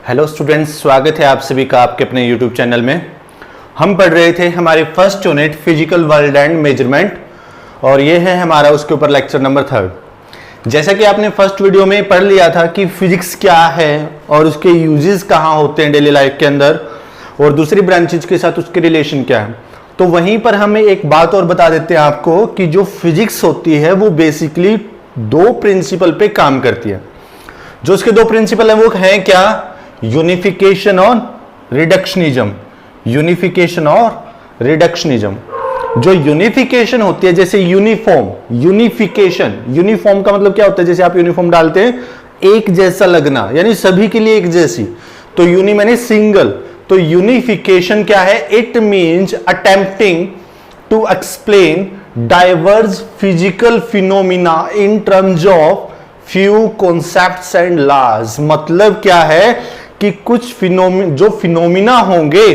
Hello students, स्वागत है आप सभी का आपके अपने यूट्यूब चैनल में। हम पढ़ रहे थे हमारे first unit physical world and measurement और ये है हमारा उसके ऊपर लेक्चर नंबर 3। जैसा कि आपने फर्स्ट वीडियो में पढ़ लिया था कि फिजिक्स क्या है और उसके यूजेस कहाँ होते हैं डेली लाइफ के अंदर और दूसरी ब्रांचेज के साथ उसके रिलेशन क्या है, तो वहीं पर हमें एक बात और बता देते हैं आपको कि जो फिजिक्स होती है वो बेसिकली दो प्रिंसिपल पे काम करती है। जो उसके दो प्रिंसिपल है वो है क्या? यूनिफिकेशन और रिडक्शनिज्म। यूनिफिकेशन और रिडक्शनिज्म। जो यूनिफिकेशन होती है जैसे यूनिफॉर्म, यूनिफॉर्म का मतलब क्या होता है? जैसे आप यूनिफॉर्म डालते हैं एक जैसा लगना, यानी सभी के लिए एक जैसी, तो यूनि माने सिंगल। तो यूनिफिकेशन क्या है? It means attempting to explain diverse physical phenomena in terms of few concepts and laws. मतलब क्या है कि कुछ फिनोमिना होंगे,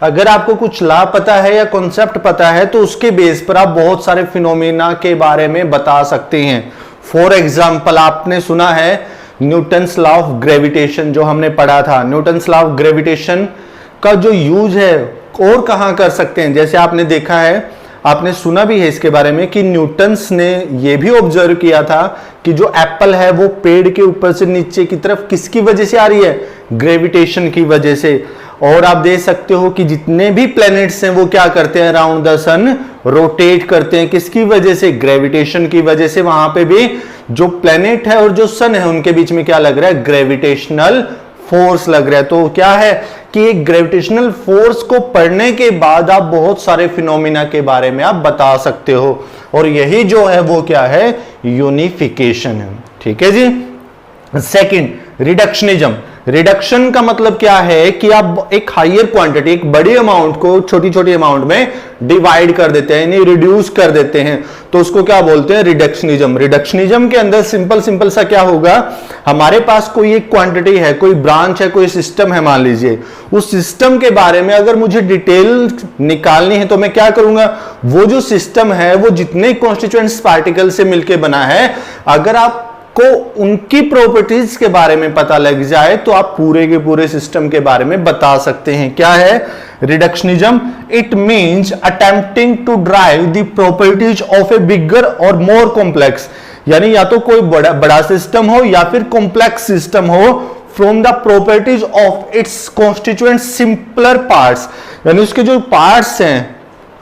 अगर आपको कुछ लॉ पता है या कॉन्सेप्ट पता है तो उसके बेस पर आप बहुत सारे फिनोमिना के बारे में बता सकते हैं। फॉर एग्जाम्पल आपने सुना है न्यूटन्स लॉ ऑफ ग्रेविटेशन, जो हमने पढ़ा था। न्यूटन्स लॉ ऑफ ग्रेविटेशन का जो यूज है और कहां कर सकते हैं, जैसे आपने देखा है, आपने सुना भी है इसके बारे में कि न्यूटन्स ने यह भी ऑब्जर्व किया था कि जो एप्पल है वो पेड़ के ऊपर से नीचे की तरफ किसकी वजह से आ रही है? ग्रेविटेशन की वजह से। और आप देख सकते हो कि जितने भी प्लैनेट्स हैं वो क्या करते हैं? अराउंड द सन रोटेट करते हैं। किसकी वजह से? ग्रेविटेशन की वजह से। वहां पे भी जो प्लैनेट है और जो सन है उनके बीच में क्या लग रहा है? ग्रेविटेशनल फोर्स लग रहा है। तो क्या है कि एक ग्रेविटेशनल फोर्स को पढ़ने के बाद आप बहुत सारे फिनोमिना के बारे में आप बता सकते हो, और यही जो है वो क्या है? यूनिफिकेशन है। ठीक है जी। Second, reductionism. रिडक्शन का मतलब क्या है कि आप एक हायर क्वांटिटी, एक बड़ी अमाउंट को छोटी छोटी अमाउंट में डिवाइड कर देते हैं, यानी रिड्यूस कर देते हैं, तो उसको क्या बोलते हैं? रिडक्शनिज्म। रिडक्शनिज्म के अंदर सिंपल सा क्या होगा, हमारे पास कोई एक क्वांटिटी है, कोई ब्रांच है, कोई सिस्टम है, मान लीजिए, उस सिस्टम के बारे में अगर मुझे डिटेल निकालनी है तो मैं क्या करूंगा? वो जो सिस्टम है वो जितने कॉन्स्टिट्यूएंट्स पार्टिकल से मिलकर बना है, अगर आप को उनकी प्रॉपर्टीज के बारे में पता लग जाए तो आप पूरे के पूरे सिस्टम के बारे में बता सकते हैं। क्या है reductionism? It means attempting to drive the properties of a bigger और मोर कॉम्प्लेक्स, यानी या तो कोई बड़ा सिस्टम हो या फिर कॉम्प्लेक्स सिस्टम हो, from the properties of its constituent simpler parts, यानी उसके जो पार्ट्स हैं,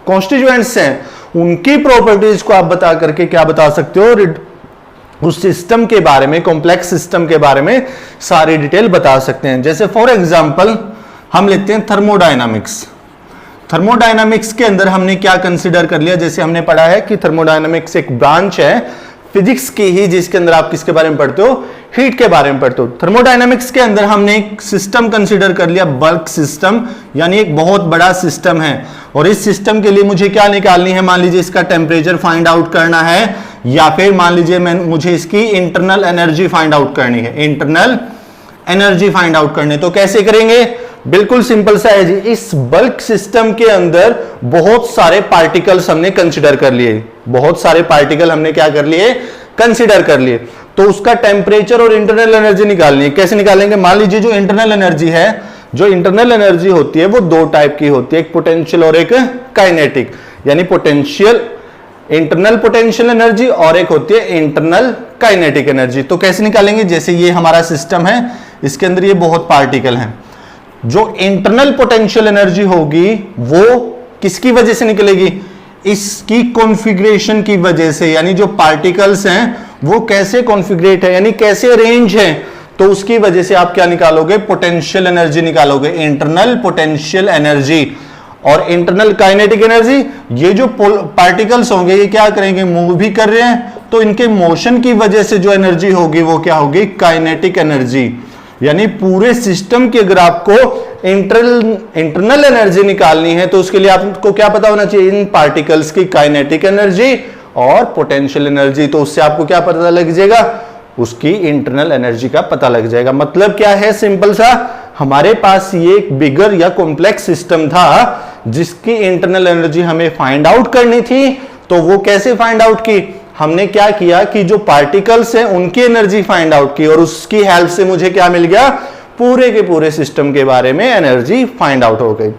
कॉन्स्टिट्यूएंट्स हैं, उनकी प्रॉपर्टीज को आप बता करके क्या बता सकते हो? उस सिस्टम के बारे में, कॉम्प्लेक्स सिस्टम के बारे में सारी डिटेल बता सकते हैं। जैसे फॉर एग्जांपल हम लेते हैं थर्मोडायनामिक्स। थर्मोडायनामिक्स के अंदर हमने क्या कंसीडर कर लिया? जैसे हमने पढ़ा है कि थर्मोडायनामिक्स एक ब्रांच है फिजिक्स की ही, जिसके अंदर आप किसके बारे में पढ़ते हो? हीट के बारे में पढ़ते हो। थर्मोडायनामिक्स के अंदर हमने एक सिस्टम कंसीडर कर लिया, बल्क सिस्टम, यानी एक बहुत बड़ा सिस्टम है, और इस सिस्टम के लिए मुझे क्या निकालनी है? मान लीजिए इसका टेम्परेचर फाइंड आउट करना है, या फिर मान लीजिए मुझे इसकी इंटरनल एनर्जी फाइंड आउट करनी है। इंटरनल एनर्जी फाइंड आउट करनी, तो कैसे करेंगे? बिल्कुल सिंपल सा है जी। इस बल्क सिस्टम के अंदर बहुत सारे पार्टिकल्स हमने कंसीडर कर लिए, बहुत सारे पार्टिकल हमने क्या कर लिए? कंसीडर कर लिए। तो उसका टेम्परेचर और इंटरनल एनर्जी निकालनी है। कैसे निकालेंगे? मान लीजिए जो इंटरनल एनर्जी है, जो इंटरनल एनर्जी होती है वो दो टाइप की होती है, एक पोटेंशियल और एक काइनेटिक, यानी पोटेंशियल, इंटरनल पोटेंशियल एनर्जी, और एक होती है इंटरनल काइनेटिक एनर्जी। तो कैसे निकालेंगे? जैसे ये हमारा सिस्टम है, इसके अंदर ये बहुत पार्टिकल हैं, जो इंटरनल पोटेंशियल एनर्जी होगी वो किसकी वजह से निकलेगी? इसकी कॉन्फ़िगरेशन की वजह से, यानी जो पार्टिकल्स हैं वो कैसे कॉन्फ़िगरेट है, यानी कैसे अरेंज है, तो उसकी वजह से आप क्या निकालोगे? पोटेंशियल एनर्जी निकालोगे, इंटरनल पोटेंशियल एनर्जी। और इंटरनल काइनेटिक एनर्जी, ये जो पार्टिकल्स होंगे ये क्या करेंगे? मूव भी कर रहे हैं, तो इनके मोशन की वजह से जो एनर्जी होगी वो क्या होगी? Kinetic energy. यानी पूरे सिस्टम की अगर आपको इंटरनल एनर्जी निकालनी है तो उसके लिए आपको क्या पता होना चाहिए? इन पार्टिकल्स की काइनेटिक एनर्जी और पोटेंशियल एनर्जी। तो उससे आपको क्या पता लग जाएगा? उसकी इंटरनल एनर्जी का पता लग जाएगा। मतलब क्या है? सिंपल सा, हमारे पास ये एक बिगर या कॉम्प्लेक्स सिस्टम था जिसकी इंटरनल एनर्जी हमें फाइंड आउट करनी थी। तो वो कैसे फाइंड आउट की? हमने क्या किया कि जो पार्टिकल्स हैं उनकी एनर्जी फाइंड आउट की और उसकी हेल्प से मुझे क्या मिल गया, पूरे के पूरे सिस्टम के बारे में एनर्जी फाइंड आउट हो गई।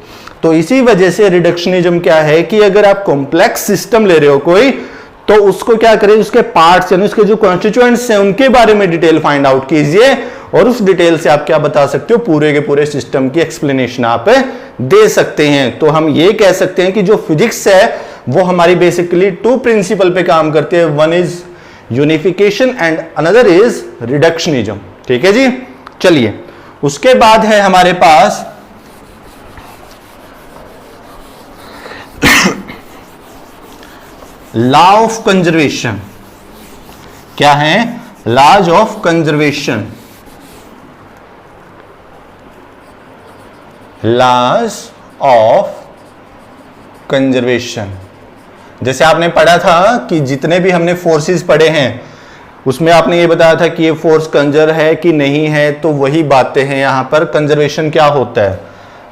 तो इसी वजह से रिडक्शनिज्म क्या है कि अगर आप कॉम्प्लेक्स सिस्टम ले रहे हो कोई, तो उसको क्या करें, उसके पार्ट्स यानी उसके जो कॉन्स्टिट्यूएंट्स हैं उनके बारे में डिटेल फाइंड आउट कीजिए, और उस डिटेल से आप क्या बता सकते हो, पूरे के पूरे सिस्टम की एक्सप्लेनेशन आप दे सकते हैं। तो हम ये कह सकते हैं कि जो फिजिक्स है वो हमारी बेसिकली 2 प्रिंसिपल पे काम करती है, one is unification and another is reductionism. ठीक है जी, चलिए उसके बाद है हमारे पास लॉ ऑफ कंजर्वेशन। क्या है? Laws of conservation. Laws of conservation, जैसे आपने पढ़ा था कि जितने भी हमने फोर्सेस पढ़े हैं उसमें आपने ये बताया था कि ये फोर्स कंजर है कि नहीं है, तो वही बातें हैं यहां पर। कंजर्वेशन क्या होता है?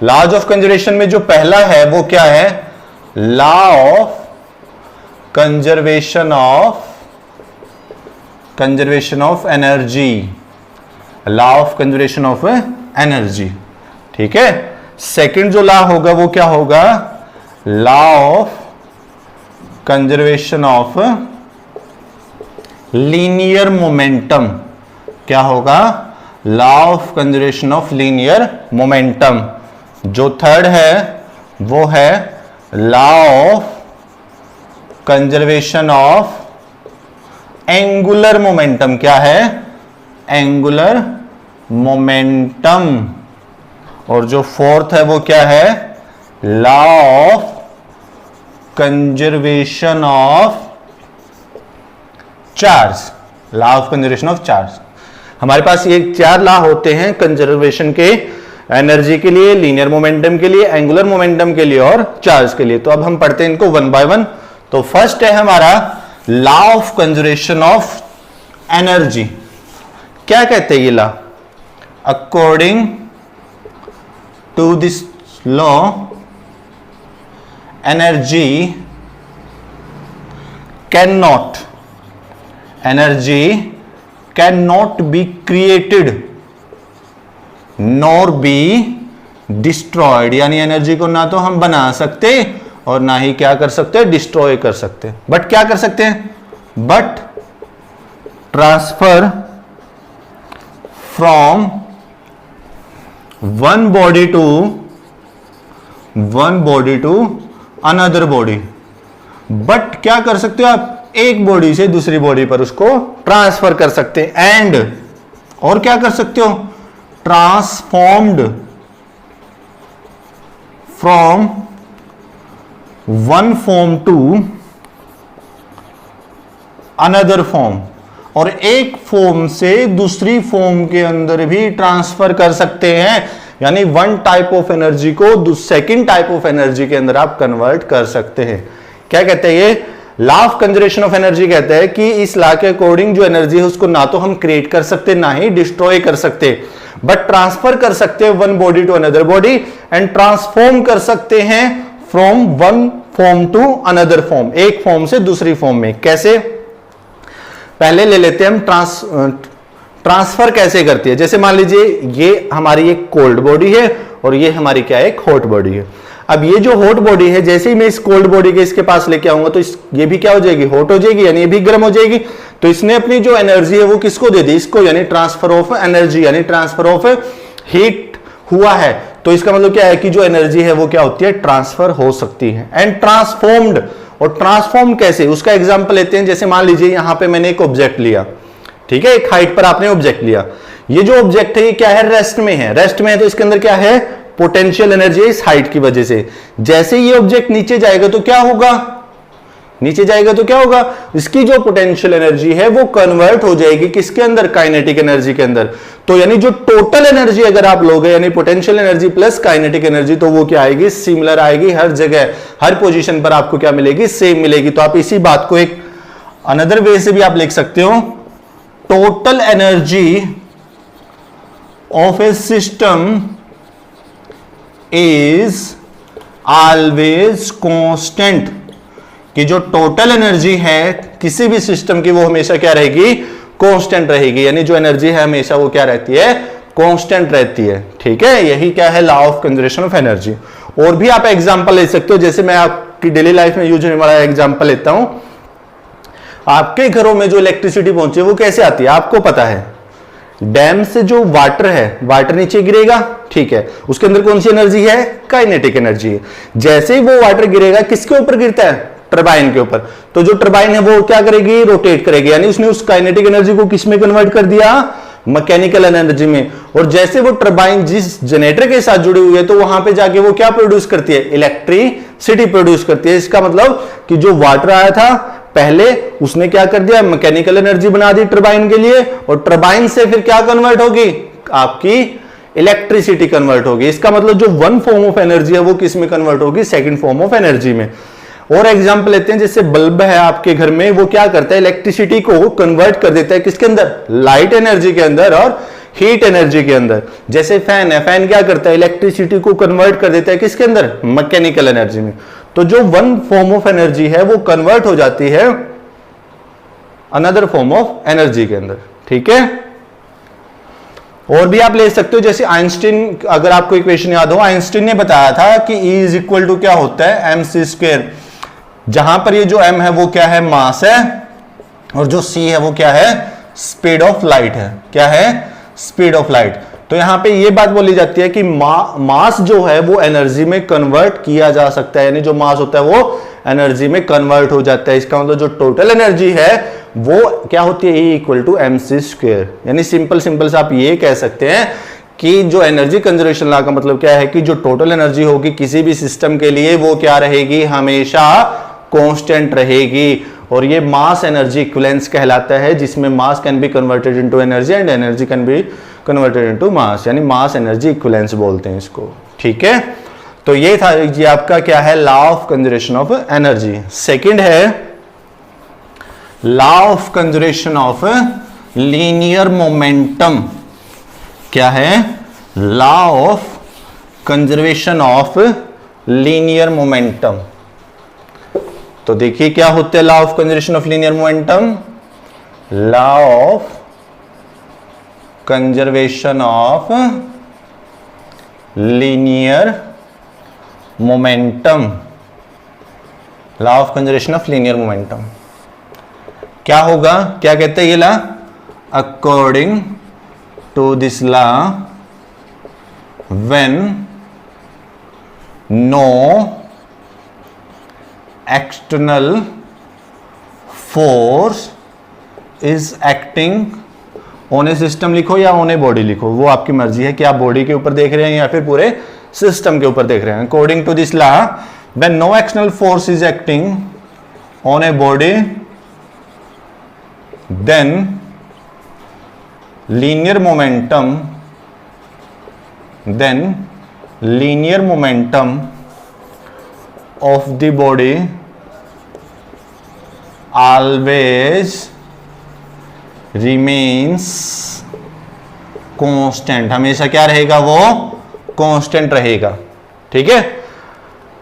लॉज ऑफ कंजर्वेशन में जो पहला है वो क्या है? Law of conservation of energy. Law of conservation of energy. ठीक है। सेकंड जो लॉ होगा वो क्या होगा? Law of conservation of linear momentum. क्या होगा? Law of conservation of linear momentum. जो थर्ड है वो है law of conservation of angular momentum. क्या है? Angular momentum. और जो फोर्थ है वो क्या है? Law of conservation of charge. Law of conservation of charge. हमारे पास ये 4 लॉ होते हैं कंजर्वेशन के, एनर्जी के लिए, लीनियर मोमेंटम के लिए, एंगुलर मोमेंटम के लिए और चार्ज के लिए। तो अब हम पढ़ते हैं इनको 1 बाय 1। तो फर्स्ट है हमारा law of conservation of energy. क्या कहते हैं ये law? According to this law energy can not be created nor be destroyed. यानी एनर्जी को ना तो हम बना सकते और ना ही क्या कर सकते, डिस्ट्रॉय कर सकते, बट क्या कर सकते हैं? But transfer from one body to another body. But क्या कर सकते हो आप? एक बॉडी से दूसरी बॉडी पर उसको ट्रांसफर कर सकते हैं। एंड और क्या कर सकते हो? Transformed from one form to another form. और एक फॉर्म से दूसरी फॉर्म के अंदर भी ट्रांसफर कर सकते हैं। यानी वन टाइप ऑफ एनर्जी को सेकंड टाइप ऑफ एनर्जी के अंदर आप कन्वर्ट कर सकते हैं। क्या कहते हैं ये? Law of conservation of energy कहता है कि इस लॉ के अकॉर्डिंग जो एनर्जी है उसको ना तो हम क्रिएट कर सकते ना ही डिस्ट्रॉय कर सकते, बट ट्रांसफर कर सकते हैं one body to another body and transform कर सकते हैं from one form to another form, एक फॉर्म से दूसरी फॉर्म में। कैसे? पहले ले लेते हैं हम ट्रांसफर कैसे करती है। जैसे मान लीजिए ये हमारी एक कोल्ड बॉडी है और ये हमारी क्या है? एक हॉट बॉडी है। अब ये जो हॉट बॉडी है, जैसे ही मैं इस कोल्ड बॉडी के इसके पास लेके आऊंगा तो ये भी क्या हो जाएगी? हॉट हो जाएगी, यानी ये भी गर्म हो जाएगी। तो इसने अपनी जो एनर्जी है वो किसको दे दी? इसको, यानी ट्रांसफर ऑफ एनर्जी, यानी ट्रांसफर ऑफ हीट हुआ है। तो इसका मतलब क्या है कि जो एनर्जी है वो क्या होती है? ट्रांसफर हो सकती है। एंड ट्रांसफॉर्म्ड, और ट्रांसफॉर्म कैसे? उसका एग्जांपल लेते हैं। जैसे मान लीजिए यहां पे मैंने एक ऑब्जेक्ट लिया, ठीक है, एक हाइट पर आपने ऑब्जेक्ट लिया। ये जो ऑब्जेक्ट है ये क्या है? रेस्ट में है। रेस्ट में है तो इसके अंदर क्या है? पोटेंशियल एनर्जी इस हाइट की वजह से। जैसे ये ऑब्जेक्ट नीचे जाएगा तो क्या होगा? नीचे जाएगा तो क्या होगा? इसकी जो पोटेंशियल एनर्जी है वो कन्वर्ट हो जाएगी किसके अंदर? काइनेटिक एनर्जी के अंदर। तो यानी जो टोटल एनर्जी अगर आप लोगे, यानी potential energy plus kinetic energy, तो वो क्या आएगी? सिमिलर आएगी। हर जगह हर पोजीशन पर आपको क्या मिलेगी? सेम मिलेगी। तो आप इसी बात को एक अनदर वे से भी आप लिख सकते हो, total energy of A system is always constant. कि जो टोटल एनर्जी है किसी भी सिस्टम की वो हमेशा क्या रहेगी? कांस्टेंट रहेगी। यानी जो एनर्जी है हमेशा वो क्या रहती है? कांस्टेंट रहती है। ठीक है, यही क्या है, law of conservation of energy. और भी आप एग्जांपल ले सकते हो, जैसे मैं आपकी डेली लाइफ में यूज होने वाला एग्जांपल लेता हूं। आपके घरों में जो इलेक्ट्रिसिटी पहुंचे वो कैसे आती है, आपको पता है। डैम से जो वाटर है, वाटर नीचे गिरेगा, ठीक है, उसके अंदर कौन सी एनर्जी है, काइनेटिक एनर्जी है। जैसे ही वो वाटर गिरेगा, किसके ऊपर गिरता है, टरबाइन के ऊपर। तो जो टरबाइन है वो क्या करेगी, रोटेट करेगी, यानी उसने उस काइनेटिक एनर्जी को किस में कन्वर्ट कर दिया, मैकेनिकल एनर्जी में। और जैसे वो टरबाइन जिस जनरेटर के साथ जुड़ी हुई है, तो वहां पे जाके वो क्या प्रोड्यूस करती है, इलेक्ट्रिसिटी प्रोड्यूस करती है। इसका मतलब कि जो वाटर आया था पहले, उसने क्या कर दिया, मैकेनिकल एनर्जी बना दी टरबाइन के लिए, और टरबाइन से फिर क्या कन्वर्ट होगी, आपकी इलेक्ट्रिसिटी कन्वर्ट होगी। इसका मतलब जो वन फॉर्म ऑफ एनर्जी है वो किस में कन्वर्ट होगी, सेकंड फॉर्म ऑफ एनर्जी में। और एग्जांपल लेते हैं, जैसे बल्ब है आपके घर में, वो क्या करता है, इलेक्ट्रिसिटी को कन्वर्ट कर देता है किसके अंदर, लाइट एनर्जी के अंदर और हीट एनर्जी के अंदर। जैसे फैन है, फैन क्या करता है, इलेक्ट्रिसिटी को कन्वर्ट कर देता है किसके अंदर, मैकेनिकल एनर्जी में। तो जो वन फॉर्म ऑफ एनर्जी है वो कन्वर्ट हो जाती है अनदर फॉर्म ऑफ एनर्जी के अंदर। ठीक है, और भी आप ले सकते हो, जैसे आइंस्टीन, अगर आपको इक्वेशन याद हो, आइंस्टीन ने बताया था कि E इज इक्वल टू क्या होता है, mc²। जहां पर ये जो m है वो क्या है, मास है, और जो c है वो क्या है, स्पीड ऑफ लाइट है। क्या है, स्पीड ऑफ लाइट। तो यहां पे ये बात बोली जाती है कि मास जो है वो एनर्जी में कन्वर्ट किया जा सकता है, यानी जो मास होता है वो एनर्जी में कन्वर्ट हो जाता है। इसका मतलब जो टोटल एनर्जी है वो क्या होती है, E इक्वल टू mc²। यानी सिंपल से आप ये कह सकते हैं कि जो एनर्जी कंजर्वेशन लॉ का मतलब क्या है कि जो टोटल एनर्जी होगी किसी भी सिस्टम के लिए वो क्या रहेगी, हमेशा कांस्टेंट रहेगी। और ये मास एनर्जी इक्विवेलेंस कहलाता है, जिसमें मास can be converted into energy and energy can be converted into mass, यानी मास एनर्जी इक्विवेलेंस बोलते हैं इसको। ठीक है, तो ये था ये आपका क्या है, law of conservation of energy. Second है law of conservation of linear momentum. क्या है, law of conservation of linear momentum. तो देखिए क्या होता है law of conservation of linear momentum, law of conservation of linear momentum. Law of conservation of linear momentum क्या होगा, क्या कहते हैं ये law, according to this law when no external force is acting on a system, लिखो या on a body लिखो, वो आपकी मर्जी है कि आप बॉडी के ऊपर देख रहे हैं या फिर पूरे सिस्टम के ऊपर देख रहे हैं। According to this law when no external force is acting on a body then linear momentum of the body always remains constant। हमेशा क्या रहेगा, वो कांस्टेंट रहेगा। ठीक है,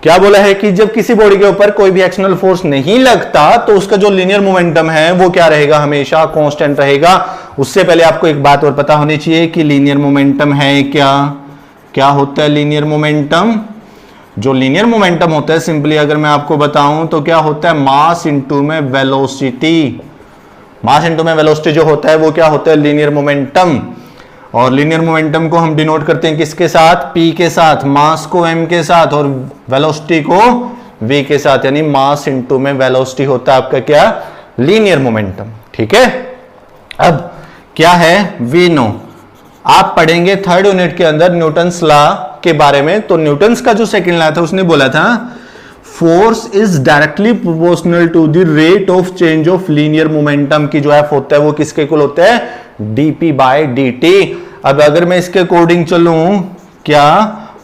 क्या बोला है कि जब किसी बॉडी के ऊपर कोई भी एक्सटर्नल फोर्स नहीं लगता तो उसका जो लीनियर मोमेंटम है वो क्या रहेगा, हमेशा कांस्टेंट रहेगा। उससे पहले आपको एक बात और पता होनी चाहिए कि लीनियर मोमेंटम है क्या, क्या होता है लीनियर मोमेंटम। जो लीनियर मोमेंटम होता है, सिंपली अगर मैं आपको बताऊं तो क्या होता है, मास इंटू में वेलोसिटी। मास इंटू में वेलोसिटी जो होता है वो क्या होता है, लीनियर मोमेंटम। और लीनियर मोमेंटम को हम डिनोट करते हैं किसके साथ, P के साथ, मास को M के साथ और वेलोसिटी को V के साथ, यानी मास इंटू में वेलोसिटी होता है आपका क्या, लीनियर मोमेंटम। ठीक है, अब क्या है, वी नो, आप पढ़ेंगे थर्ड यूनिट के अंदर न्यूटन्स लॉ के बारे में। तो न्यूटन्स का जो सेकंड लॉ था उसने बोला था force is directly proportional to the rate of change of linear momentum की जो एफ होता है वो किसके इक्वल होता है, dp बाय dt। अब अगर मैं इसके अकॉर्डिंग चलूं, क्या,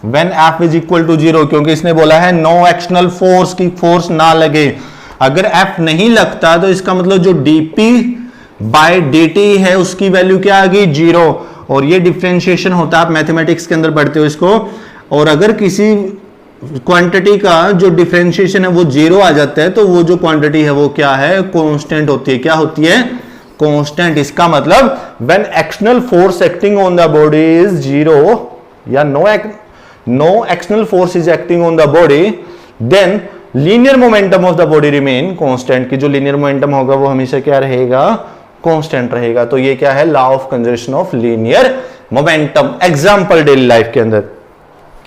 when f is equal to 0, क्योंकि इसने बोला है नो एक्सटर्नल फोर्स की फोर्स ना लगे। अगर f नहीं लगता तो इसका मतलब जो dp बाय dt है उसकी वैल्यू क्या आ गई, 0। और ये डिफरेंशिएशन होता है, आप मैथमेटिक्स के अंदर पढ़ते हो इसको। और अगर किसी क्वांटिटी का जो डिफरेंशिएशन है वो 0 आ जाता है तो वो जो क्वांटिटी है वो क्या है, कांस्टेंट होती है। क्या होती है, कांस्टेंट। इसका मतलब when external force acting on the body is zero या no external force is acting on the body, then linear momentum of the body remain constant. की जो लीनियर मोमेंटम होगा वो हमेशा क्या रहेगा, कांस्टेंट रहेगा। तो ये क्या है, law of conservation of linear momentum. Example daily life के अंदर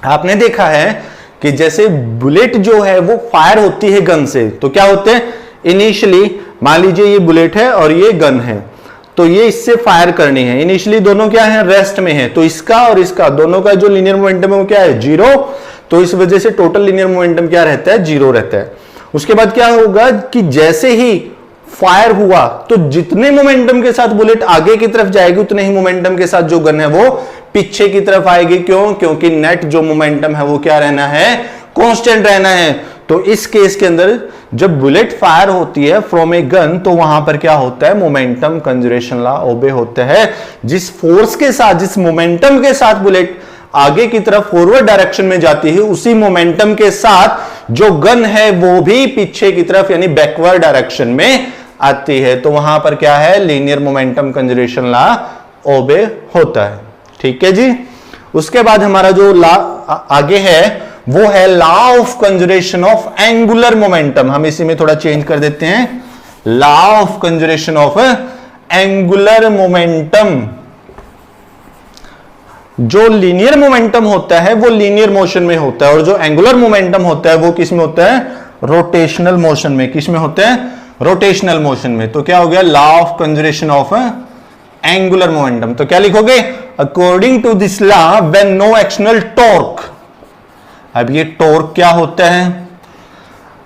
आपने देखा है कि जैसे बुलेट जो है वो फायर होती है गन से, तो क्या होते हैं इनिशियली, मान लीजिए ये बुलेट है और ये गन है, तो ये इससे फायर करनी है। इनिशियली दोनों क्या है, रेस्ट में है, तो इसका और इसका दोनों का जो लीनियर मोमेंटम है वो क्या है, जीरो। तो इस वजह से टोटल लीनियर मोमेंटम क्या रहता है, जीरो रहता है। उसके बाद क्या होगा कि जैसे ही फायर हुआ तो जितने मोमेंटम के साथ बुलेट आगे की तरफ जाएगी उतने ही मोमेंटम के साथ जो गन है वो पीछे की तरफ आएगी। क्यों, क्योंकि नेट जो मोमेंटम है वो क्या रहना है, कांस्टेंट रहना है। तो इस केस के अंदर जब बुलेट फायर होती है फ्रॉम ए गन, तो वहां पर क्या होता है, मोमेंटम कंजर्वेशन लॉ ओबे होता है। जिस फोर्स के साथ, जिस मोमेंटम के साथ बुलेट आगे की तरफ फॉरवर्ड डायरेक्शन में जाती है, उसी मोमेंटम के साथ जो गन है वो भी पीछे की तरफ यानी बैकवर्ड डायरेक्शन में आती है। तो वहां पर क्या है, लीनियर मोमेंटम कंजर्वेशन लॉ ओबे होता है। ठीक है जी। उसके बाद हमारा जो लॉ आगे है वो है law of conservation of angular momentum. हम इसी में थोड़ा चेंज कर देते हैं, law of conservation of angular momentum. जो लीनियर मोमेंटम होता है वो लीनियर मोशन में होता है, और जो एंगुलर मोमेंटम होता है वो किस में होता है, रोटेशनल मोशन में। किस में होता है, रोटेशनल मोशन में। तो क्या हो गया, law of conservation of angular momentum. तो क्या लिखोगे, according to this law when no external torque. अब ये टॉर्क क्या होता है,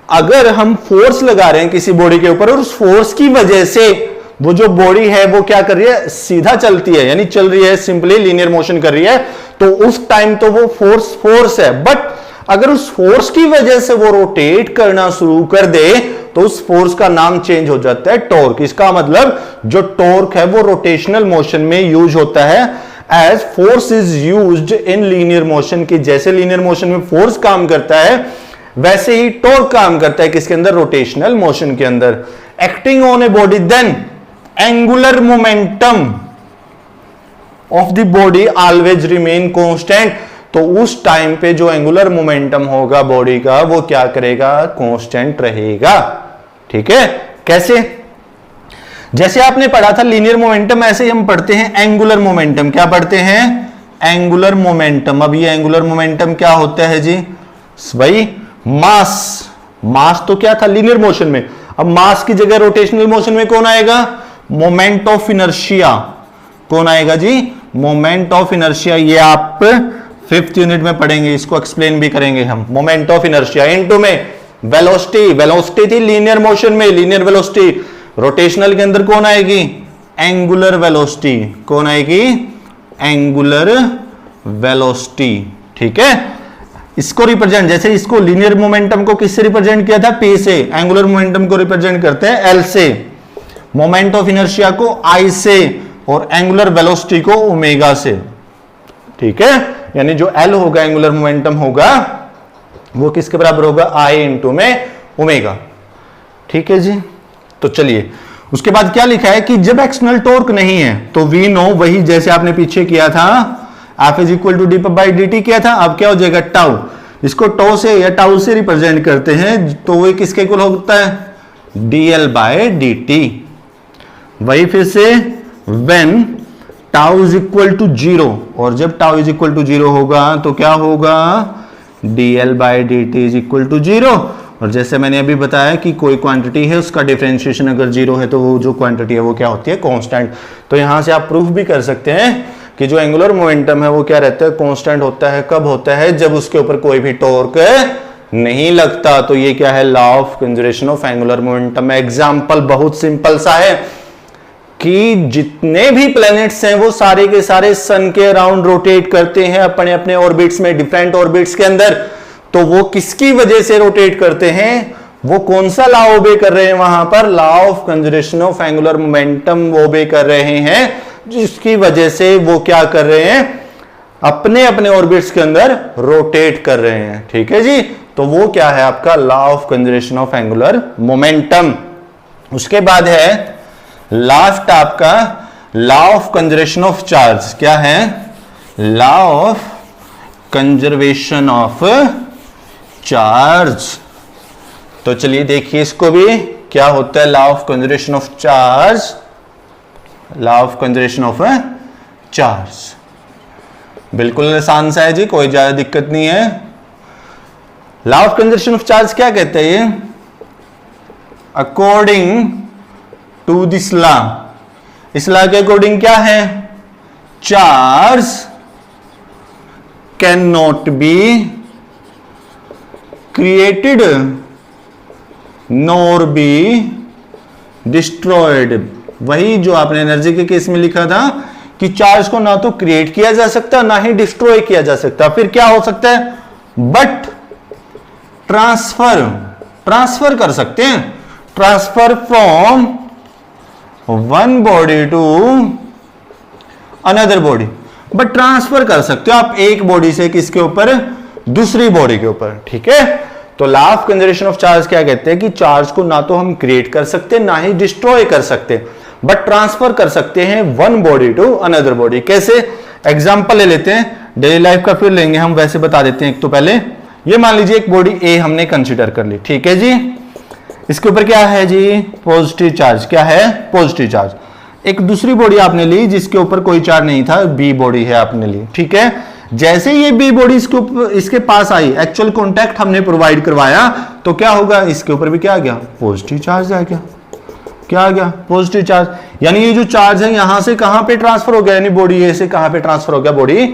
अगर हम फोर्स लगा रहे हैं किसी बॉडी के ऊपर और उस फोर्स की वजह से वो जो बॉडी है वो क्या कर रही है, सीधा चलती है, यानी चल रही है, सिंपली लीनियर मोशन कर रही है, तो उस टाइम तो वो फोर्स है। बट अगर उस फोर्स की वजह से वो रोटेट करना शुरू कर दे तो उस फोर्स का नाम चेंज हो जाता है टॉर्क। इसका मतलब जो टॉर्क है वो रोटेशनल मोशन में यूज होता है as force is used in linear motion. की जैसे लीनियर मोशन में फोर्स काम करता है वैसे ही टॉर्क काम करता है किसके अंदर, रोटेशनल मोशन के अंदर। Acting on a body then angular momentum of the body always remain constant. तो उस टाइम पे जो एंगुलर मोमेंटम होगा बॉडी का वो क्या करेगा, कांस्टेंट रहेगा। ठीक है, कैसे, जैसे आपने पढ़ा था लीनियर मोमेंटम, ऐसे ही हम पढ़ते हैं एंगुलर मोमेंटम। क्या पढ़ते हैं, एंगुलर मोमेंटम। अब ये एंगुलर मोमेंटम क्या होता है जी, भाई मास तो क्या था लीनियर मोशन में, अब मास की जगह रोटेशनल मोशन में कौन आएगा, मोमेंट ऑफ इनर्शिया। कौन आएगा जी, मोमेंट ऑफ इनर्शिया। ये आप 5th यूनिट में पढ़ेंगे, इसको एक्सप्लेन भी करेंगे हम। मोमेंट ऑफ इनर्शिया इनटू में वेलोसिटी थी लीनियर मोशन में, लीनियर वेलोसिटी। रोटेशनल के अंदर कौन आएगी, एंगुलर वेलोसिटी। कौन आएगी, एंगुलर वेलोसिटी। ठीक है, इसको रिप्रेजेंट, जैसे इसको लीनियर मोमेंटम को किससे रिप्रेजेंट किया था, P से। एंगुलर मोमेंटम को रिप्रेजेंट करते हैं L से, मोमेंट ऑफ इनर्शिया को I से, और एंगुलर वेलोसिटी को ओमेगा से। ठीक है, यानी जो L होगा एंगुलर मोमेंटम होगा वो किसके बराबर होगा, I इंटू में ओमेगा। ठीक है जी। तो चलिए उसके बाद क्या लिखा है कि जब एक्सटर्नल टॉर्क नहीं है तो वी नो, वही जैसे आपने पीछे किया था, F is equal to d by d t किया था, अब क्या हो जाएगा टाउ। इसको टो से या टाउ से रिप्रेजेंट करते हैं, तो वो किसके इक्वल होता है, dl बाय dt। वही फिर से when tau is equal to 0, और जब टाउ इज इक्वल टू 0 होगा तो क्या होगा, dl by dt is equal to 0। और जैसे मैंने अभी बताया कि कोई क्वांटिटी है उसका डिफरेंशिएशन अगर 0 है तो वो जो क्वांटिटी है वो क्या होती है, कांस्टेंट। तो यहां से आप प्रूफ भी कर सकते हैं कि जो एंगुलर मोमेंटम है वो क्या रहता है, कांस्टेंट होता है। कब होता है, जब उसके ऊपर कोई भी टॉर्क नहीं लगता। तो ये क्या है, law of conservation of angular momentum. Example बहुत सिंपल सा है कि जितने भी प्लैनेट्स हैं वो सारे के सारे सन के अराउंड रोटेट करते हैं अपने अपने ऑर्बिट्स में, डिफरेंट ऑर्बिट्स के अंदर। तो वो किसकी वजह से रोटेट करते हैं, वो कौन सा लॉ ओबे कर रहे हैं, वहां पर law of conservation of angular momentum obey कर रहे हैं, जिसकी वजह से वो क्या कर रहे हैं, अपने अपने ऑर्बिट्स के अंदर रोटेट कर रहे हैं। ठीक है जी। तो वो क्या है आपका law of conservation of angular momentum. उसके बाद है लास्ट आपका law of conservation of charge क्या है? Law of conservation of charge. तो चलिए देखिए इसको भी, क्या होता है law of conservation of charge? Law of conservation of charge बिल्कुल आसान सा है जी, कोई ज्यादा दिक्कत नहीं है। Law of conservation of charge क्या कहते हैं ये? अकॉर्डिंग टू दिस लॉ, इस लॉ के अकॉर्डिंग क्या है? Charge can not be created nor be destroyed. वही जो आपने एनर्जी के केस में लिखा था कि चार्ज को ना तो क्रिएट किया जा सकता ना ही डिस्ट्रॉय किया जा सकता, फिर क्या हो सकता है? बट ट्रांसफर कर सकते हैं, transfer from one body to another body. But transfer कर सकते हो आप एक बॉडी से किसके ऊपर? दूसरी बॉडी के ऊपर, ठीक है। तो law of conservation of charge क्या कहते हैं कि चार्ज को ना तो हम क्रिएट कर सकते ना ही डिस्ट्रॉय कर सकते, बट ट्रांसफर कर सकते हैं one body to another body. कैसे? एग्जांपल ले लेते हैं, डेली लाइफ का फिर लेंगे हम, वैसे बता देते हैं। एक तो पहले ये मान लीजिए एक बॉडी ए हमने कंसीडर कर ली, ठीक है जी। इसके ऊपर क्या है जी? Positive charge. क्या है? Positive charge. एक दूसरी बॉडी आपने ली जिसके ऊपर कोई चार्ज नहीं था, बी बॉडी है आपने ली, ठीक है। जैसे ये बी बॉडी इसके पास आई, एक्चुअल कॉन्टैक्ट हमने प्रोवाइड करवाया, तो क्या होगा? इसके ऊपर भी क्या आ गया? पॉजिटिव चार्ज आ गया। क्या आ गया? Positive charge. यानी ये जो चार्ज है यहां से कहां पे ट्रांसफर हो गया? यानी बॉडी ए से कहां पे ट्रांसफर हो गया? बॉडी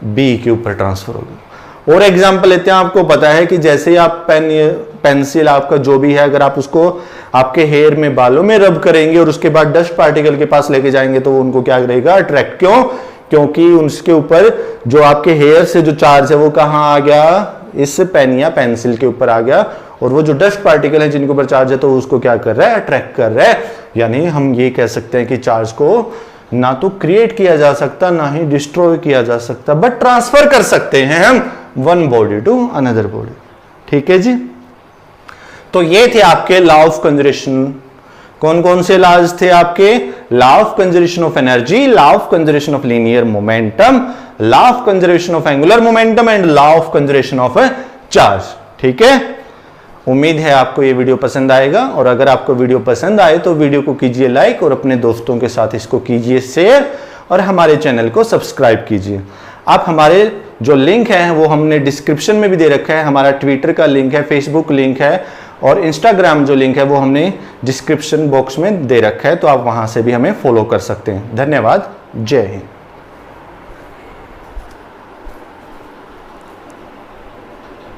बी के ऊपर ट्रांसफर हो गया। और एग्जांपल लेते हैं, आपको पता है कि जैसे ही आप पेंसिल आपका जो भी है, अगर आप उसको आपके हेयर में, बालों में रब करेंगे और उसके बाद डस्ट पार्टिकल के पास लेके जाएंगे तो उनको क्या करेगा? अट्रैक्ट। क्यों? क्योंकि उसके ऊपर जो आपके हेयर से जो चार्ज है वो कहां आ गया? इस पेन या पेंसिल के ऊपर आ गया, और वो जो डस्ट पार्टिकल है जिनके ऊपर चार्ज है तो उसको क्या कर रहा है? अट्रैक्ट कर रहा है। यानी हम ये कह सकते हैं कि चार्ज को ना तो क्रिएट किया जा सकता ना ही डिस्ट्रॉय किया जा सकता, बट ट्रांसफर कर सकते हैं हम one body to another body, ठीक है जी। तो ये थे आपके लॉ ऑफ कंजर्वेशन। कौन कौन से लॉज थे आपके? Law of conservation of energy, law of conservation of linear momentum, law of conservation of angular momentum and law of conservation of charge, ठीक है। उम्मीद है आपको ये वीडियो पसंद आएगा, और अगर आपको वीडियो पसंद आए तो वीडियो को कीजिए लाइक और अपने दोस्तों के साथ इसको कीजिए शेयर, और हमारे चैनल को सब्सक्राइब कीजिए। आप हमारे जो लिंक है वो हमने डिस्क्रिप्शन में भी दे रखा है, हमारा ट्विटर का लिंक है, फेसबुक लिंक है, और इंस्टाग्राम जो लिंक है वो हमने डिस्क्रिप्शन बॉक्स में दे रखा है, तो आप वहां से भी हमें फॉलो कर सकते हैं। धन्यवाद। जय हिंद।